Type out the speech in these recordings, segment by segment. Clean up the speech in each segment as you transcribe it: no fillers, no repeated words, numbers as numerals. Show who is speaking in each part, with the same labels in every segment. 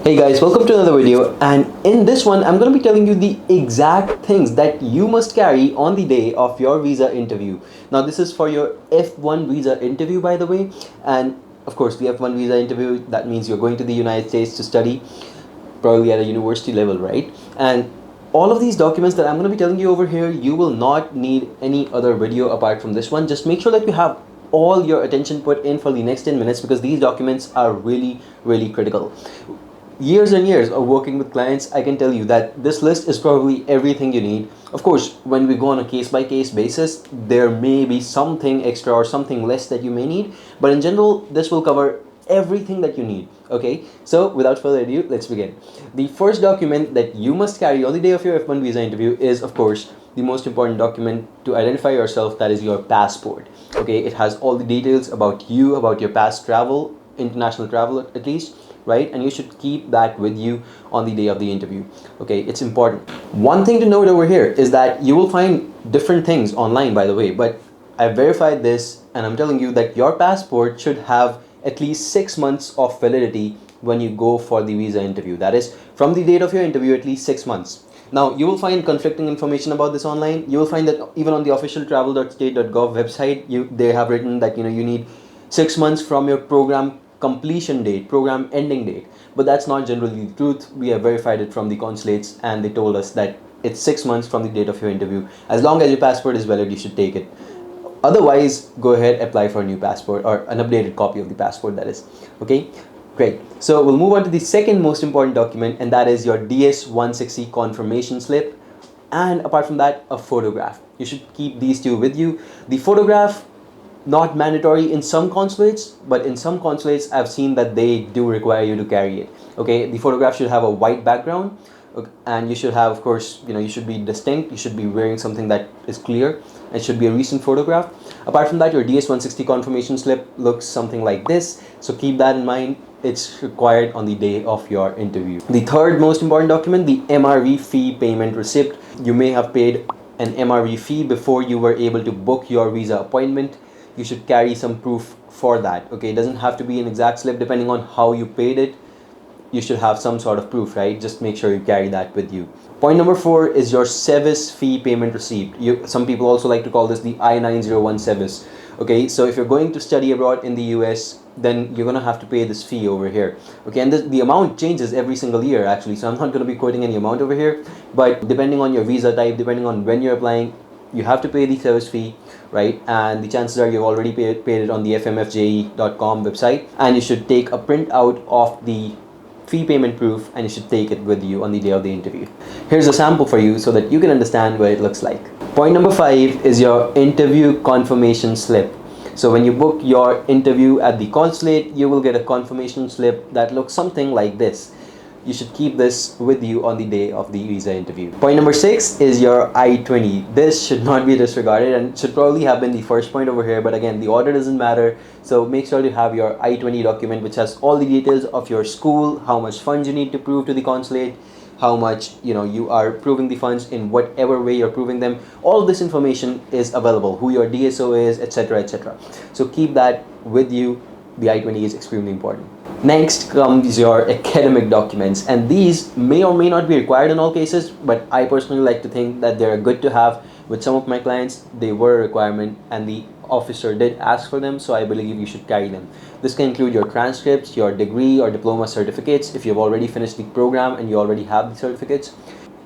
Speaker 1: Hey guys, welcome to another video, and in this one I'm going to be telling you the exact things that you must carry on the day of your visa interview. Now this is for your F-1 visa interview, by the way, and of course the F-1 visa interview, that means you're going to the United States to study, probably at a university level, right? And all of these documents that I'm going to be telling you over here, you will not need any other video apart from this one. Just make sure that you have all your attention put in for the next 10 minutes because these documents are really critical. Years and years of working with clients, I can tell you that this list is probably everything you need. Of course, when we go on a case-by-case basis, there may be something extra or something less that you may need, but in general, this will cover everything that you need. Okay, so without further ado, let's begin. The first document that you must carry on the day of your F-1 visa interview is, of course, the most important document to identify yourself, that is your passport. Okay, it has all the details about you, about your past travel, international travel at least, right? And you should keep that with you on the day of the interview. Okay, it's important. One thing to note over here is that you will find different things online, by the way, but I verified this and I'm telling you that your passport should have at least 6 months of validity when you go for the visa interview. That is, from the date of your interview, at least 6 months. Now, you will find conflicting information about this online. You will find that even on the official travel.state.gov website, they have written that you need 6 months from your program completion date, program ending date. But that's not generally the truth. We have verified it from the consulates and they told us that it's 6 months from the date of your interview. As long as your passport is valid, you should take it. Otherwise, go ahead, apply for a new passport or an updated copy of the passport, that is. Okay, great. So we'll move on to the second most important document, and that is your DS-160 confirmation slip. And apart from that, a photograph. You should keep these two with you. The photograph, not mandatory in some consulates, but in some consulates I've seen that they do require you to carry it. Okay, the photograph should have a white background, and you should have, of course, you should be distinct. You should be wearing something that is clear. It should be a recent photograph. Apart from that, your DS-160 confirmation slip looks something like this, so keep that in mind. It's required on the day of your interview. The third most important document, the MRV fee payment receipt. You may have paid an MRV fee before you were able to book your visa appointment. You should carry some proof for that. Okay, it doesn't have to be an exact slip. Depending on how you paid it, you should have some sort of proof, right? Just make sure you carry that with you. Point number 4 is your SEVIS fee payment receipt. Some people also like to call this the I-901 SEVIS. Okay, so if you're going to study abroad in the US, then you're gonna have to pay this fee over here. Okay, and the amount changes every single year actually, so I'm not gonna be quoting any amount over here, but depending on your visa type, depending on when you're applying, you have to pay the SEVIS fee, right? And the chances are you've already paid it on the fmfje.com website, and you should take a printout of the fee payment proof and you should take it with you on the day of the interview. Here's a sample for you so that you can understand what it looks like. Point number 5 is your interview confirmation slip. So when you book your interview at the consulate, you will get a confirmation slip that looks something like this. You should keep this with you on the day of the visa interview. Point number 6 is your I-20. This should not be disregarded and should probably have been the first point over here, but again, the order doesn't matter. So make sure to have your I-20 document, which has all the details of your school, how much funds you need to prove to the consulate, how much you are proving the funds, in whatever way you're proving them. All of this information is available, who your DSO is, etc, etc. So keep that with you. The I-20 is extremely important. Next comes your academic documents, and these may or may not be required in all cases, but I personally like to think that they're good to have. With some of my clients, they were a requirement and the officer did ask for them, so I believe you should carry them. This can include your transcripts, your degree or diploma certificates if you've already finished the program and you already have the certificates.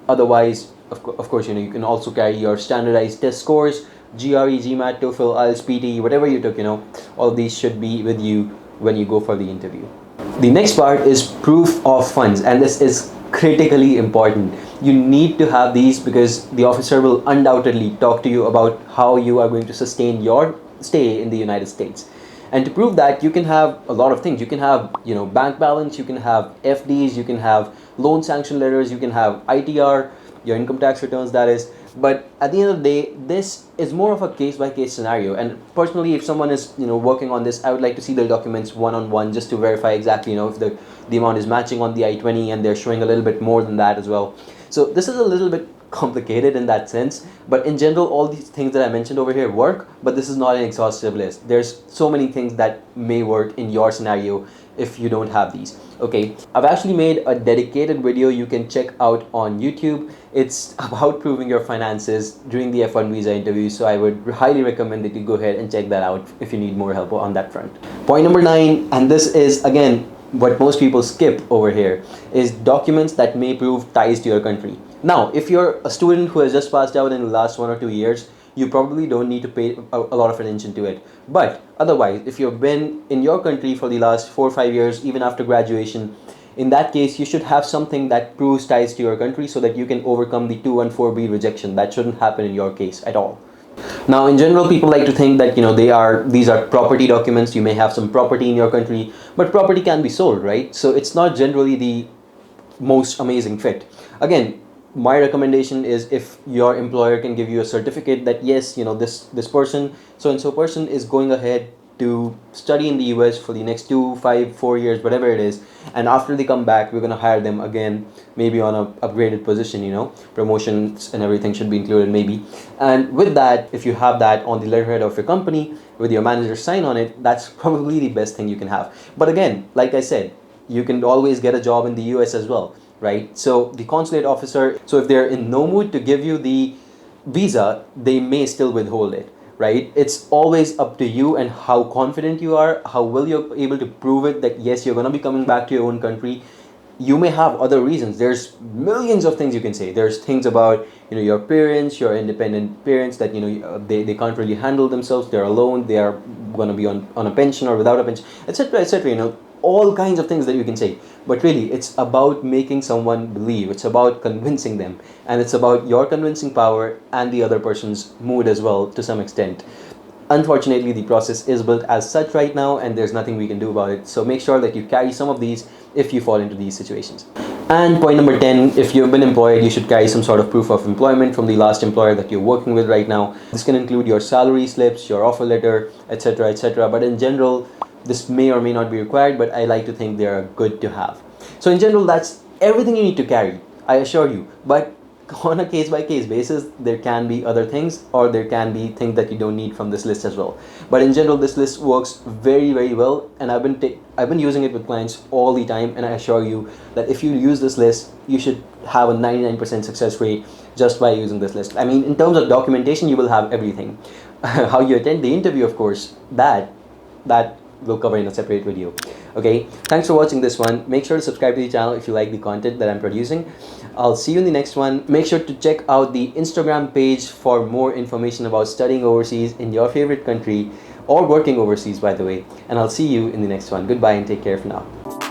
Speaker 1: Otherwise, of course, you can also carry your standardized test scores, GRE, GMAT, TOEFL, IELTS, PT, whatever you took, all of these should be with you when you go for the interview. The next part is proof of funds, and this is critically important. You need to have these because the officer will undoubtedly talk to you about how you are going to sustain your stay in the United States. And to prove that, you can have a lot of things. You can have, bank balance, you can have FDs, you can have loan sanction letters, you can have ITR, your income tax returns, that is. But at the end of the day, this is more of a case-by-case scenario. And personally, if someone is working on this, I would like to see their documents one-on-one just to verify exactly if the amount is matching on the I-20 and they're showing a little bit more than that as well. So this is a little bit complicated in that sense, but in general, all these things that I mentioned over here work, but this is not an exhaustive list. There's so many things that may work in your scenario if you don't have these. Okay, I've actually made a dedicated video you can check out on YouTube. It's about proving your finances during the F1 visa interview, so I would highly recommend that you go ahead and check that out if you need more help on that front. Point number 9, and this is again what most people skip over here, is documents that may prove ties to your country. Now, if you're a student who has just passed out in the last 1 or 2 years, you probably don't need to pay a lot of attention to it. But otherwise, if you've been in your country for the last 4 or 5 years, even after graduation, in that case, you should have something that proves ties to your country so that you can overcome the 214B rejection. That shouldn't happen in your case at all. Now, in general, people like to think that these are property documents. You may have some property in your country, but property can be sold, right? So it's not generally the most amazing fit. Again, my recommendation is if your employer can give you a certificate that yes, this person, so and so person, is going ahead to study in the US for the next 2, 5, 4 years, whatever it is, and after they come back, we're going to hire them again, maybe on a upgraded position, promotions and everything should be included maybe. And with that, if you have that on the letterhead of your company with your manager sign on it, that's probably the best thing you can have. But again, like I said, you can always get a job in the US as well, right? So the consulate officer, so if they're in no mood to give you the visa, they may still withhold it, right? It's always up to you and how confident you are, how well you're able to prove it that yes, you're going to be coming back to your own country. You may have other reasons. There's millions of things you can say. There's things about your parents, your independent parents, that they can't really handle themselves, they're alone, they are going to be on a pension or without a pension, etc., etc. All kinds of things that you can say. But really, it's about making someone believe. It's about convincing them, and it's about your convincing power and the other person's mood as well, to some extent. Unfortunately, the process is built as such right now, and there's nothing we can do about it. So make sure that you carry some of these if you fall into these situations. And point number 10, if you've been employed, you should carry some sort of proof of employment from the last employer that you're working with right now. This can include your salary slips, your offer letter, etc., etc. But in general, this may or may not be required, but I like to think they are good to have. So in general, that's everything you need to carry, I assure you. But on a case-by-case basis, there can be other things, or there can be things that you don't need from this list as well. But in general, this list works very, very well, and I've been using it with clients all the time, and I assure you that if you use this list, you should have a 99% success rate just by using this list. I mean, in terms of documentation, you will have everything. How you attend the interview, of course, that we'll cover in a separate video. Okay, thanks for watching this one. Make sure to subscribe to the channel if you like the content that I'm producing. I'll see you in the next one. Make sure to check out the Instagram page for more information about studying overseas in your favorite country, or working overseas, by the way. And I'll see you in the next one. Goodbye and take care for now.